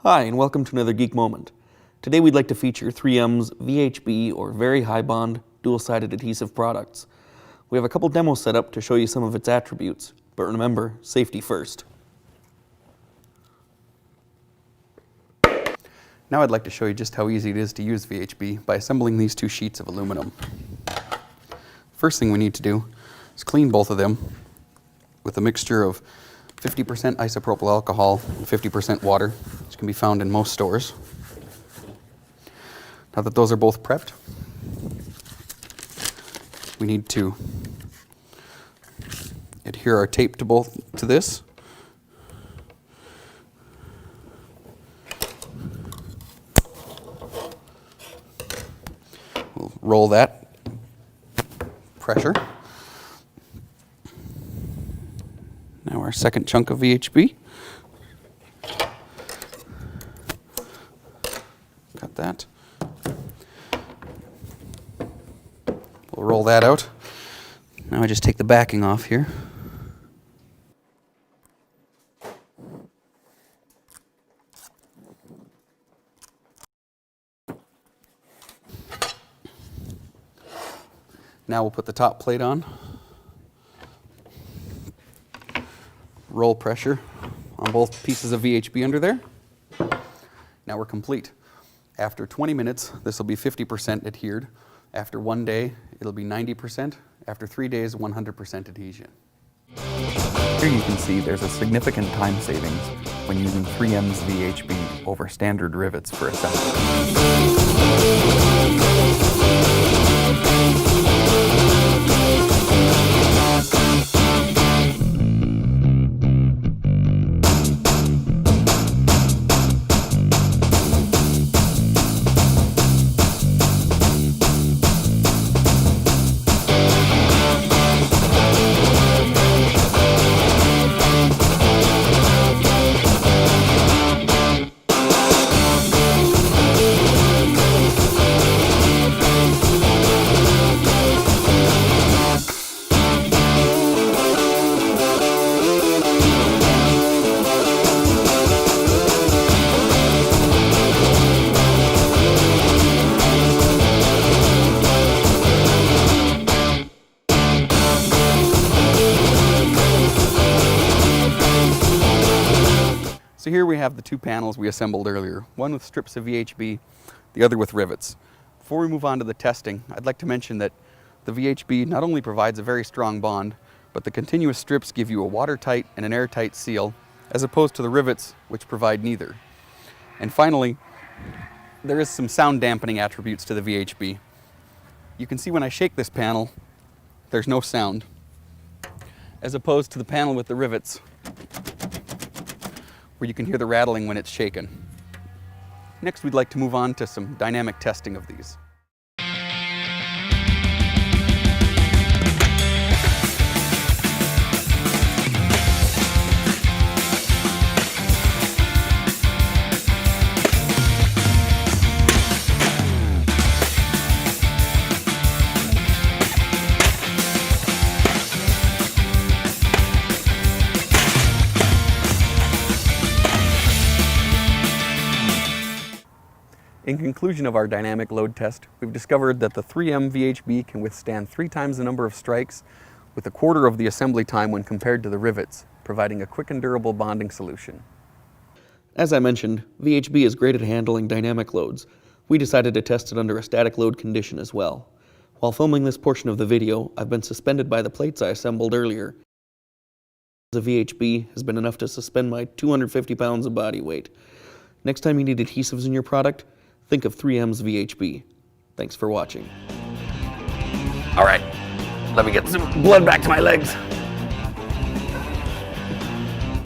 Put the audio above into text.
Hi, and welcome to another Geek Moment. Today we'd like to feature 3M's VHB, or Very High Bond, dual-sided adhesive products. We have a couple demos set up to show you some of its attributes, but remember, safety first. Now I'd like to show you just how easy it is to use VHB by assembling these two sheets of aluminum. First thing we need to do is clean both of them with a mixture of 50% isopropyl alcohol and 50% water, which can be found in most stores. Now that those are both prepped, we need to adhere our tape to this. We'll roll that pressure. Now our second chunk of VHB. Got that. We'll roll that out. Now I just take the backing off here. Now we'll put the top plate on. Roll pressure on both pieces of VHB under there. Now we're complete. After 20 minutes, this will be 50% adhered. After 1 day, it'll be 90%. After 3 days, 100% adhesion. Here you can see there's a significant time savings when using 3M's VHB over standard rivets for assembly. So here we have the two panels we assembled earlier, one with strips of VHB, the other with rivets. Before we move on to the testing, I'd like to mention that the VHB not only provides a very strong bond, but the continuous strips give you a watertight and an airtight seal, as opposed to the rivets, which provide neither. And finally, there is some sound dampening attributes to the VHB. You can see when I shake this panel, there's no sound, as opposed to the panel with the rivets, where you can hear the rattling when it's shaken. Next, we'd like to move on to some dynamic testing of these. In conclusion of our dynamic load test, we've discovered that the 3M VHB can withstand 3 times the number of strikes with 1/4 of the assembly time when compared to the rivets, providing a quick and durable bonding solution. As I mentioned, VHB is great at handling dynamic loads. We decided to test it under a static load condition as well. While filming this portion of the video, I've been suspended by the plates I assembled earlier. The VHB has been enough to suspend my 250 pounds of body weight. Next time you need adhesives in your product, think of 3M's VHB. Thanks for watching. All right, let me get some blood back to my legs.